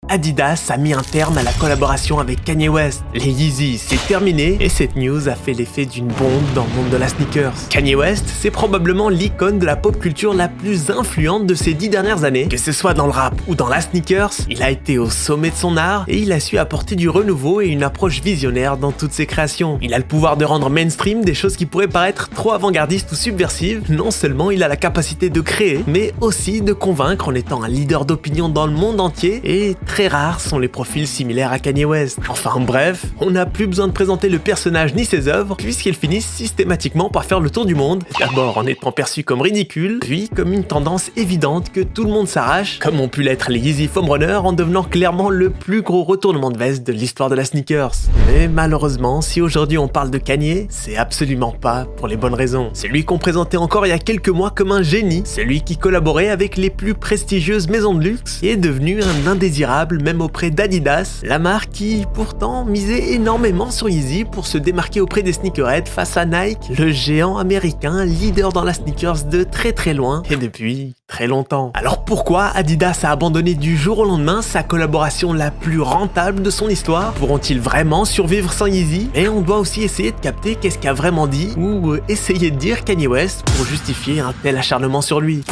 Adidas a mis un terme à la collaboration avec Kanye West. Les Yeezy, c'est terminé et cette news a fait l'effet d'une bombe dans le monde de la sneakers. Kanye West, c'est probablement l'icône de la pop culture la plus influente de ces 10 dernières années. Que ce soit dans le rap ou dans la sneakers, il a été au sommet de son art et il a su apporter du renouveau et une approche visionnaire dans toutes ses créations. Il a le pouvoir de rendre mainstream des choses qui pourraient paraître trop avant-gardistes ou subversives. Non seulement il a la capacité de créer, mais aussi de convaincre en étant un leader d'opinion dans le monde entier, et très rares sont les profils similaires à Kanye West. Enfin bref, on n'a plus besoin de présenter le personnage ni ses œuvres, puisqu'elles finissent systématiquement par faire le tour du monde, d'abord en étant perçues comme ridicules, puis comme une tendance évidente que tout le monde s'arrache, comme ont pu l'être les Yeezy Foam Runner en devenant clairement le plus gros retournement de veste de l'histoire de la sneakers. Mais malheureusement, si aujourd'hui on parle de Kanye, c'est absolument pas pour les bonnes raisons. C'est lui qu'on présentait encore il y a quelques mois comme un génie, celui qui collaborait avec les plus prestigieuses maisons de luxe et est devenu un indésirable même auprès d'Adidas, la marque qui pourtant misait énormément sur Yeezy pour se démarquer auprès des sneakerheads face à Nike, le géant américain leader dans la sneakers de très loin et depuis très longtemps. Alors pourquoi Adidas a abandonné du jour au lendemain sa collaboration la plus rentable de son histoire? Pourront-ils vraiment survivre sans Yeezy? Et on doit aussi essayer de capter qu'est-ce qu'a vraiment dit ou essayer de dire Kanye West pour justifier un tel acharnement sur lui.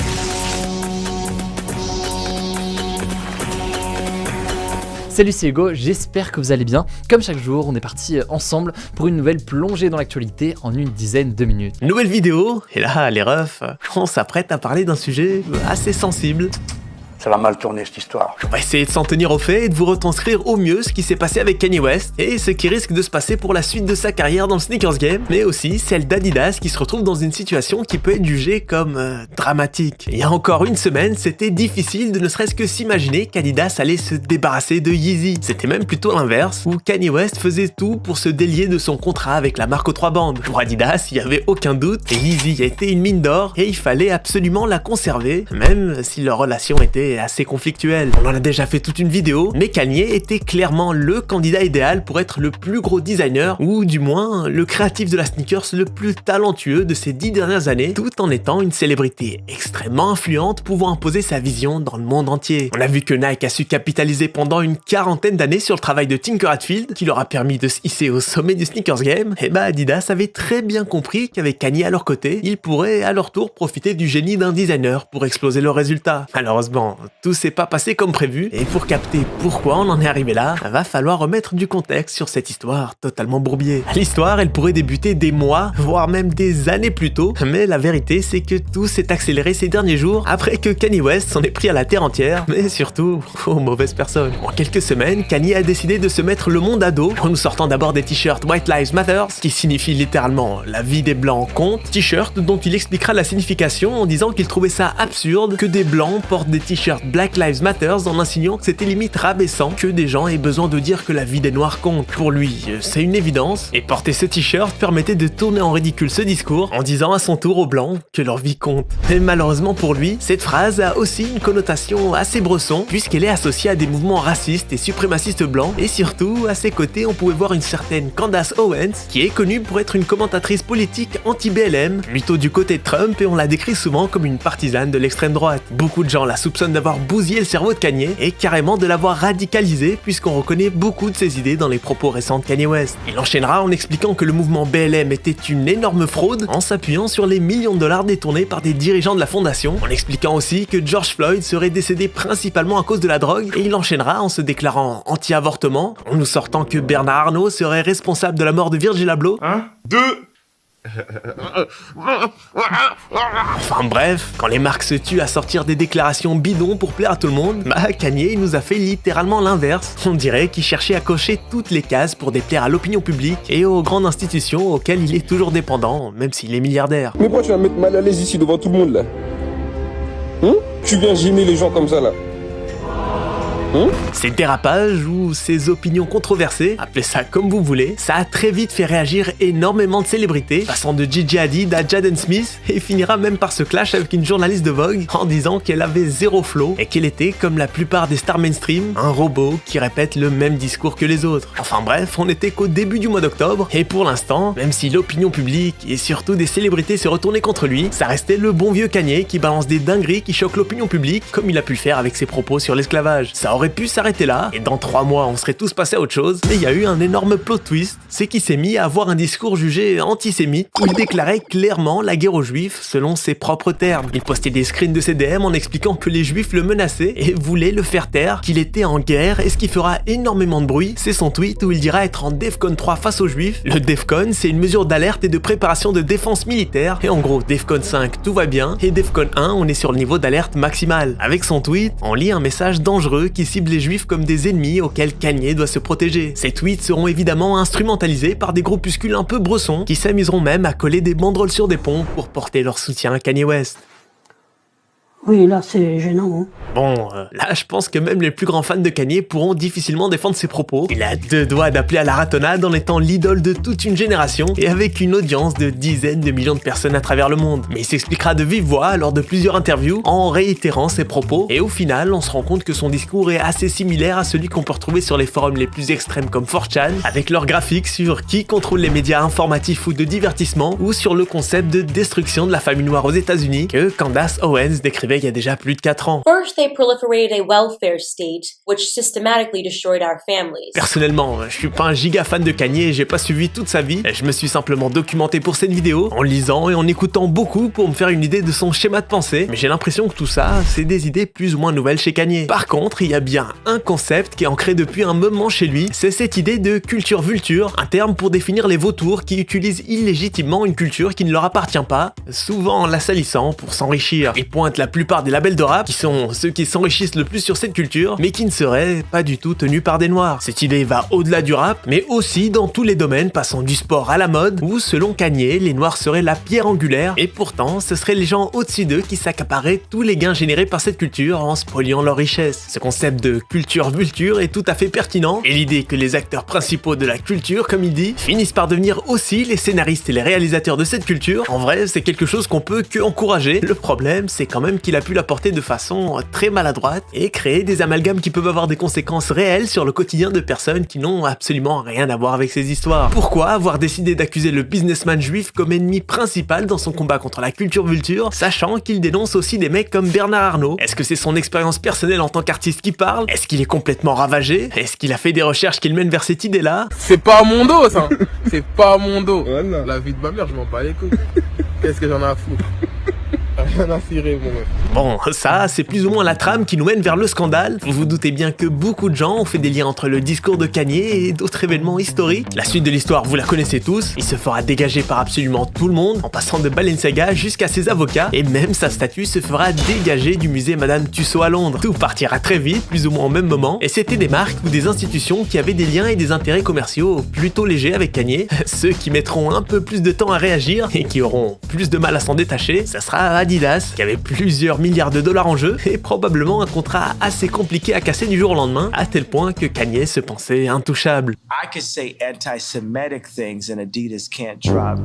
Salut, c'est Hugo, j'espère que vous allez bien. Comme chaque jour, on est parti ensemble pour une nouvelle plongée dans l'actualité en une dizaine de minutes. Nouvelle vidéo, et là, les refs, on s'apprête à parler d'un sujet assez sensible. Ça va mal tourner cette histoire. On va essayer de s'en tenir au fait et de vous retranscrire au mieux ce qui s'est passé avec Kanye West et ce qui risque de se passer pour la suite de sa carrière dans le sneakers game, mais aussi celle d'Adidas qui se retrouve dans une situation qui peut être jugée comme dramatique. Il y a encore une semaine, c'était difficile de ne serait-ce que s'imaginer qu'Adidas allait se débarrasser de Yeezy. C'était même plutôt l'inverse, où Kanye West faisait tout pour se délier de son contrat avec la marque aux 3 bandes. Pour Adidas, il n'y avait aucun doute, et Yeezy était une mine d'or et il fallait absolument la conserver, même si leur relation était assez conflictuelle. On en a déjà fait toute une vidéo, mais Kanye était clairement le candidat idéal pour être le plus gros designer, ou du moins le créatif de la sneakers le plus talentueux de ces 10 dernières années, tout en étant une célébrité extrêmement influente pouvant imposer sa vision dans le monde entier. On a vu que Nike a su capitaliser pendant une 40aine d'années sur le travail de Tinker Hatfield, qui leur a permis de se hisser au sommet du sneakers game, et Adidas avait très bien compris qu'avec Kanye à leur côté, ils pourraient à leur tour profiter du génie d'un designer pour exploser leurs résultats. Malheureusement, tout s'est pas passé comme prévu, et pour capter pourquoi on en est arrivé là, va falloir remettre du contexte sur cette histoire totalement bourbier. L'histoire, elle pourrait débuter des mois, voire même des années plus tôt, mais la vérité c'est que tout s'est accéléré ces derniers jours après que Kanye West s'en est pris à la terre entière, mais surtout aux mauvaises personnes. En quelques semaines, Kanye a décidé de se mettre le monde à dos en nous sortant d'abord des t-shirts White Lives Matter, qui signifie littéralement la vie des blancs compte, t-shirt dont il expliquera la signification en disant qu'il trouvait ça absurde que des blancs portent des t-shirts Black Lives Matter en insinuant que c'était limite rabaissant que des gens aient besoin de dire que la vie des noirs compte. Pour lui, c'est une évidence, et porter ce t-shirt permettait de tourner en ridicule ce discours en disant à son tour aux blancs que leur vie compte. Mais malheureusement pour lui, cette phrase a aussi une connotation assez bresson, puisqu'elle est associée à des mouvements racistes et suprémacistes blancs, et surtout, à ses côtés, on pouvait voir une certaine Candace Owens, qui est connue pour être une commentatrice politique anti-BLM, plutôt du côté de Trump, et on la décrit souvent comme une partisane de l'extrême droite. Beaucoup de gens la soupçonnent d'avoir bousillé le cerveau de Kanye et carrément de l'avoir radicalisé, puisqu'on reconnaît beaucoup de ses idées dans les propos récents de Kanye West. Il enchaînera en expliquant que le mouvement BLM était une énorme fraude, en s'appuyant sur les millions de dollars détournés par des dirigeants de la fondation, en expliquant aussi que George Floyd serait décédé principalement à cause de la drogue, et il enchaînera en se déclarant anti-avortement, en nous sortant que Bernard Arnault serait responsable de la mort de Virgil Abloh. Enfin bref, quand les marques se tuent à sortir des déclarations bidons pour plaire à tout le monde, Kanye il nous a fait littéralement l'inverse. On dirait qu'il cherchait à cocher toutes les cases pour déplaire à l'opinion publique et aux grandes institutions auxquelles il est toujours dépendant, même s'il est milliardaire. Mais pourquoi tu vas me mettre mal à l'aise ici devant tout le monde là? Tu viens gêner les gens comme ça là? Ces dérapages ou ces opinions controversées, appelez ça comme vous voulez, ça a très vite fait réagir énormément de célébrités, passant de Gigi Hadid à Jaden Smith, et finira même par se clash avec une journaliste de Vogue en disant qu'elle avait zéro flow et qu'elle était, comme la plupart des stars mainstream, un robot qui répète le même discours que les autres. Enfin bref, on n'était qu'au début du mois d'octobre, et pour l'instant, même si l'opinion publique et surtout des célébrités se retournaient contre lui, ça restait le bon vieux Kanye qui balance des dingueries qui choquent l'opinion publique, comme il a pu le faire avec ses propos sur l'esclavage. Ça aurait aurait pu s'arrêter là, et dans 3 mois on serait tous passés à autre chose, mais il y a eu un énorme plot twist, c'est qu'il s'est mis à avoir un discours jugé antisémite, où il déclarait clairement la guerre aux juifs selon ses propres termes. Il postait des screens de ses DM en expliquant que les juifs le menaçaient et voulaient le faire taire, qu'il était en guerre, et ce qui fera énormément de bruit, c'est son tweet où il dira être en Defcon 3 face aux juifs. Le Defcon, c'est une mesure d'alerte et de préparation de défense militaire, et en gros, Defcon 5, tout va bien, et Defcon 1, on est sur le niveau d'alerte maximale. Avec son tweet, on lit un message dangereux qui cible les juifs comme des ennemis auxquels Kanye doit se protéger. Ces tweets seront évidemment instrumentalisés par des groupuscules un peu bressons qui s'amuseront même à coller des banderoles sur des ponts pour porter leur soutien à Kanye West. Oui, là, c'est gênant. Hein. Bon, là, je pense que même les plus grands fans de Kanye pourront difficilement défendre ses propos. Il a 2 doigts d'appeler à la ratonnade en étant l'idole de toute une génération et avec une audience de dizaines de millions de personnes à travers le monde. Mais il s'expliquera de vive voix lors de plusieurs interviews en réitérant ses propos. Et au final, on se rend compte que son discours est assez similaire à celui qu'on peut retrouver sur les forums les plus extrêmes comme 4chan, avec leurs graphiques sur qui contrôle les médias informatifs ou de divertissement, ou sur le concept de destruction de la famille noire aux États-Unis que Candace Owens décrivait il y a déjà plus de 4 ans. First, they proliferated a welfare state, which systematically destroyed our families. Personnellement, je suis pas un giga fan de Kanye et j'ai pas suivi toute sa vie. Je me suis simplement documenté pour cette vidéo, en lisant et en écoutant beaucoup pour me faire une idée de son schéma de pensée. Mais j'ai l'impression que tout ça, c'est des idées plus ou moins nouvelles chez Kanye. Par contre, il y a bien un concept qui est ancré depuis un moment chez lui, c'est cette idée de culture vulture, un terme pour définir les vautours qui utilisent illégitimement une culture qui ne leur appartient pas, souvent en la salissant pour s'enrichir. Il pointe la plupart des labels de rap, qui sont ceux qui s'enrichissent le plus sur cette culture, mais qui ne seraient pas du tout tenus par des noirs. Cette idée va au-delà du rap, mais aussi dans tous les domaines, passant du sport à la mode, où selon Kanye, les noirs seraient la pierre angulaire, et pourtant, ce seraient les gens au-dessus d'eux qui s'accaparaient tous les gains générés par cette culture en spoliant leur richesse. Ce concept de culture vulture est tout à fait pertinent, et l'idée que les acteurs principaux de la culture, comme il dit, finissent par devenir aussi les scénaristes et les réalisateurs de cette culture, en vrai, c'est quelque chose qu'on peut que encourager. Le problème, c'est quand même qu'il a pu l'apporter de façon très maladroite et créer des amalgames qui peuvent avoir des conséquences réelles sur le quotidien de personnes qui n'ont absolument rien à voir avec ces histoires. Pourquoi avoir décidé d'accuser le businessman juif comme ennemi principal dans son combat contre la culture vulture, sachant qu'il dénonce aussi des mecs comme Bernard Arnault? Est-ce que c'est son expérience personnelle en tant qu'artiste qui parle? Est-ce qu'il est complètement ravagé? Est-ce qu'il a fait des recherches qui le mènent vers cette idée-là? C'est pas à mon dos ça. C'est pas à mon dos. Voilà. La vie de ma mère, je m'en bats les couilles. Qu'est-ce que j'en ai à foutre? Rien à cirer, mon mec. Bon, ça, c'est plus ou moins la trame qui nous mène vers le scandale. Vous vous doutez bien que beaucoup de gens ont fait des liens entre le discours de Kanye et d'autres événements historiques. La suite de l'histoire, vous la connaissez tous. Il se fera dégager par absolument tout le monde, en passant de Balenciaga jusqu'à ses avocats, et même sa statue se fera dégager du musée Madame Tussauds à Londres. Tout partira très vite, plus ou moins au même moment, et c'était des marques ou des institutions qui avaient des liens et des intérêts commerciaux plutôt légers avec Kanye. Ceux qui mettront un peu plus de temps à réagir et qui auront plus de mal à s'en détacher, ça sera Adidas, qui avait plusieurs milliards de dollars en jeu et probablement un contrat assez compliqué à casser du jour au lendemain, à tel point que Kanye se pensait intouchable. I could say anti-Semitic things and Adidas can't drop.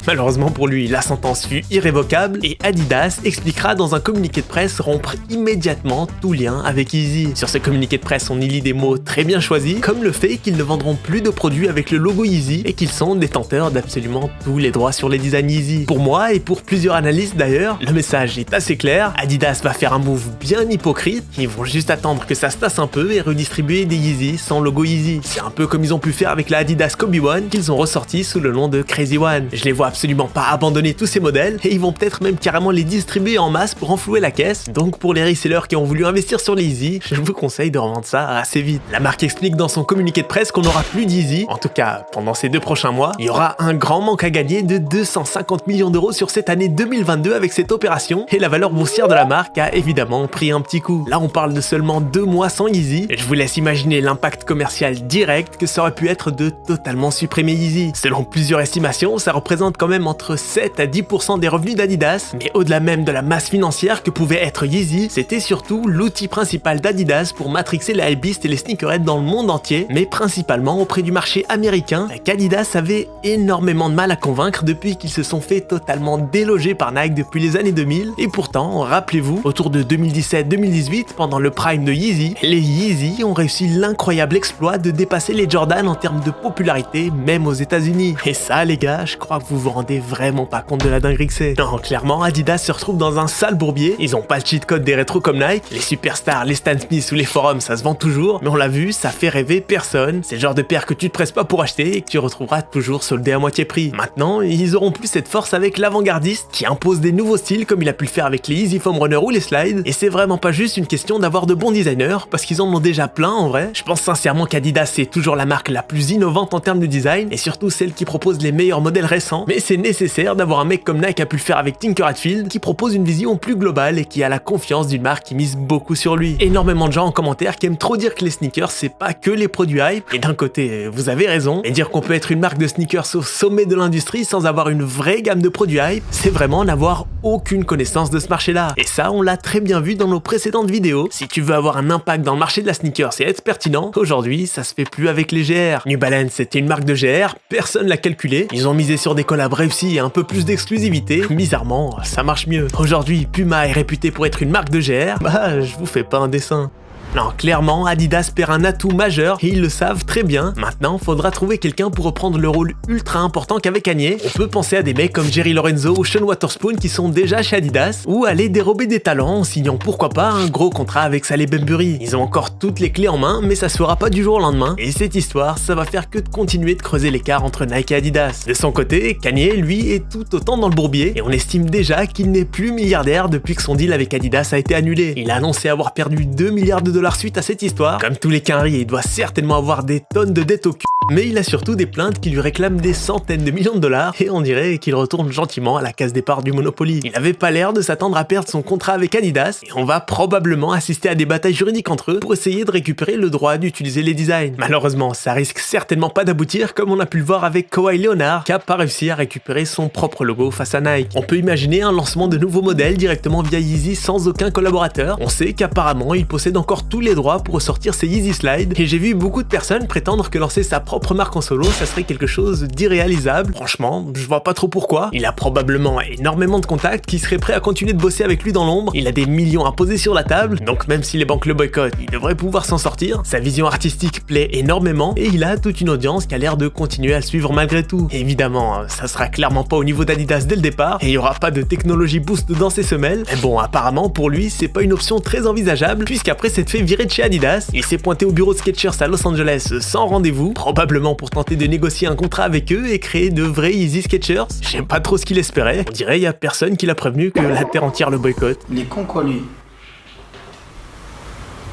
Malheureusement pour lui, la sentence fut irrévocable et Adidas expliquera dans un communiqué de presse rompre immédiatement tout lien avec Yeezy. Sur ce communiqué de presse, on y lit des mots très bien choisis, comme le fait qu'ils ne vendront plus de produits avec le logo Yeezy et qu'ils sont détenteurs d'absolument tous les droits sur les designs Yeezy. Pour moi et pour plusieurs analystes d'ailleurs, le message est assez clair, Adidas va faire un move bien hypocrite, ils vont juste attendre que ça se tasse un peu et redistribuer des Yeezy sans logo Yeezy. C'est un peu comme ils ont pu faire avec la Adidas Kobe One qu'ils ont ressorti sous le nom de Crazy One. Je les vois absolument pas abandonner tous ces modèles et ils vont peut-être même carrément les distribuer en masse pour enflouer la caisse. Donc pour les resellers qui ont voulu investir sur les Yeezy, je vous conseille de revendre ça assez vite. La marque explique dans son communiqué de presse qu'on n'aura plus d'Yeezy, en tout cas pendant ces 2 prochains mois. Il y aura un grand manque à gagner de 250 millions d'euros sur cette année 2022 avec cette opération et la valeur boursière de la marque a évidemment pris un petit coup. Là on parle de seulement 2 mois sans Yeezy et je vous laisse imaginer l'impact commercial direct que ça aurait pu être de totalement supprimer Yeezy. Selon plusieurs estimations, ça représente quand même entre 7 à 10% des revenus d'Adidas, mais au-delà même de la masse financière que pouvait être Yeezy, c'était surtout l'outil principal d'Adidas pour matrixer les hypebeasts et les sneakerheads dans le monde entier, mais principalement auprès du marché américain, qu'Adidas avait énormément de mal à convaincre depuis qu'ils se sont fait totalement déloger par Nike depuis les années 2000, et pourtant, rappelez-vous, autour de 2017-2018, pendant le prime de Yeezy, les Yeezy ont réussi l'incroyable exploit de dépasser les Jordan en termes de popularité, même aux États-Unis. Et ça, les gars, je crois que vous vous rendez vraiment pas compte de la dinguerie que c'est. Non, clairement, Adidas se retrouve dans un sale bourbier. Ils ont pas le cheat code des rétros comme Nike. Les superstars, les Stan Smith ou les forums, ça se vend toujours. Mais on l'a vu, ça fait rêver personne. C'est le genre de paire que tu te presses pas pour acheter et que tu retrouveras toujours soldé à moitié prix. Maintenant, ils auront plus cette force avec l'avant-gardiste qui impose des nouveaux styles comme il a pu le faire avec les Easy Foam Runner ou les Slides. Et c'est vraiment pas juste une question d'avoir de bons designers, parce qu'ils en ont déjà plein en vrai. Je pense sincèrement qu'Adidas c'est toujours la marque la plus innovante en termes de design, et surtout celle qui propose les meilleurs modèles récents. Mais c'est nécessaire d'avoir un mec comme Nike a pu le faire avec Tinker Hatfield, qui propose une vision plus globale et qui a la confiance d'une marque qui mise beaucoup sur lui. Énormément de gens en commentaire qui aiment trop dire que les sneakers c'est pas que les produits hype, et d'un côté vous avez raison, et dire qu'on peut être une marque de sneakers au sommet de l'industrie sans avoir une vraie gamme de produits hype, c'est vraiment n'avoir aucune connaissance de ce marché-là. Et ça, on l'a très bien vu dans nos précédentes vidéos. Si tu veux avoir un impact dans le marché de la sneakers et être pertinent, aujourd'hui, ça se fait plus avec les GR. New Balance, c'était une marque de GR, personne l'a calculé. Ils ont misé sur des collabs réussis et un peu plus d'exclusivité. Bizarrement, ça marche mieux. Aujourd'hui, Puma est réputé pour être une marque de GR. Bah, je vous fais pas un dessin. Non, clairement, Adidas perd un atout majeur et ils le savent très bien. Maintenant, faudra trouver quelqu'un pour reprendre le rôle ultra important qu'avait Kanye. On peut penser à des mecs comme Jerry Lorenzo ou Sean Waterspoon qui sont déjà chez Adidas, ou aller dérober des talents en signant pourquoi pas un gros contrat avec Saleh Bembury. Ils ont encore toutes les clés en main, mais ça se fera pas du jour au lendemain. Et cette histoire, ça va faire que de continuer de creuser l'écart entre Nike et Adidas. De son côté, Kanye, lui, est tout autant dans le bourbier et on estime déjà qu'il n'est plus milliardaire depuis que son deal avec Adidas a été annulé. Il a annoncé avoir perdu 2 milliards de dollars suite à cette histoire. Comme tous les quinries, il doit certainement avoir des tonnes de dettes au cul, mais il a surtout des plaintes qui lui réclament des centaines de millions de dollars et on dirait qu'il retourne gentiment à la case départ du Monopoly. Il avait pas l'air de s'attendre à perdre son contrat avec Adidas et on va probablement assister à des batailles juridiques entre eux pour essayer de récupérer le droit d'utiliser les designs. Malheureusement, ça risque certainement pas d'aboutir comme on a pu le voir avec Kawhi Leonard qui a pas réussi à récupérer son propre logo face à Nike. On peut imaginer un lancement de nouveaux modèles directement via Yeezy sans aucun collaborateur. On sait qu'apparemment il possède encore tous les droits pour ressortir ses Yeezy Slide et j'ai vu beaucoup de personnes prétendre que lancer sa propre marque en solo ça serait quelque chose d'irréalisable. Franchement, je vois pas trop pourquoi. Il a probablement énormément de contacts qui seraient prêts à continuer de bosser avec lui dans l'ombre. Il a des millions à poser sur la table, donc même si les banques le boycottent, il devrait pouvoir s'en sortir. Sa vision artistique plaît énormément et il a toute une audience qui a l'air de continuer à le suivre malgré tout. Et évidemment, ça sera clairement pas au niveau d'Adidas dès le départ et il y aura pas de technologie boost dans ses semelles. Mais bon, apparemment pour lui, c'est pas une option très envisageable puisqu'après s'être fait virer de chez Adidas, il s'est pointé au bureau de Skechers à Los Angeles sans rendez-vous, probablement pour tenter de négocier un contrat avec eux et créer de vrais Yeezy Skechers. Je sais pas trop ce qu'il espérait. On dirait y a personne qui l'a prévenu que la terre entière le boycotte. Il est con quoi lui.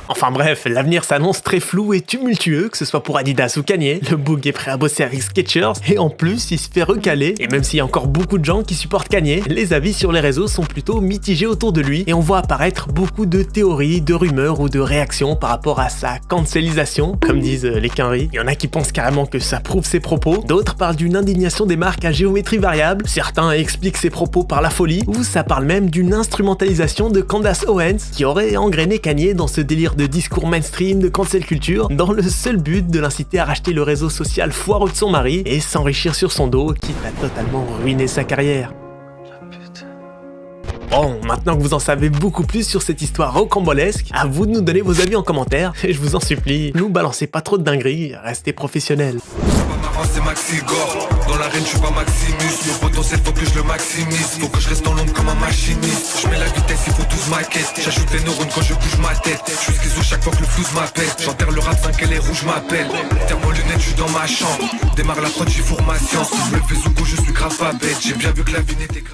Enfin bref, l'avenir s'annonce très flou et tumultueux, que ce soit pour Adidas ou Kanye. Le Boog est prêt à bosser avec Skechers et en plus il se fait recaler. Et même s'il y a encore beaucoup de gens qui supportent Kanye, les avis sur les réseaux sont plutôt mitigés autour de lui et on voit apparaître beaucoup de théories, de rumeurs ou de réactions par rapport à sa cancelisation, comme disent les quinries. Il y en a qui pensent carrément que ça prouve ses propos, d'autres parlent d'une indignation des marques à géométrie variable, certains expliquent ses propos par la folie, ou ça parle même d'une instrumentalisation de Candace Owens qui aurait engrainé Kanye dans ce délire de discours mainstream de cancel culture dans le seul but de l'inciter à racheter le réseau social foireux de son mari et s'enrichir sur son dos, quitte à totalement ruiner sa carrière. Bon, maintenant que vous en savez beaucoup plus sur cette histoire rocambolesque, à vous de nous donner vos avis en commentaire et je vous en supplie, nous balancez pas trop de dingueries, restez professionnels. C'est Maxi Gore, dans l'arène je suis pas Maximus. Le potentiel faut que je le maximise, faut que je reste dans l'ombre comme un machiniste. Je mets la vitesse, il faut 12 maquettes. J'ajoute les neurones quand je bouge ma tête. Je suis schizo chaque fois que le flouze m'appelle. J'enterre le rap 5 et les rouges m'appellent. Thermo-lunettes, je suis dans ma chambre. Démarre la prod, j'y fourre ma science. Le Vesugo, je suis grave pas bête. J'ai bien vu que la vie n'était grave.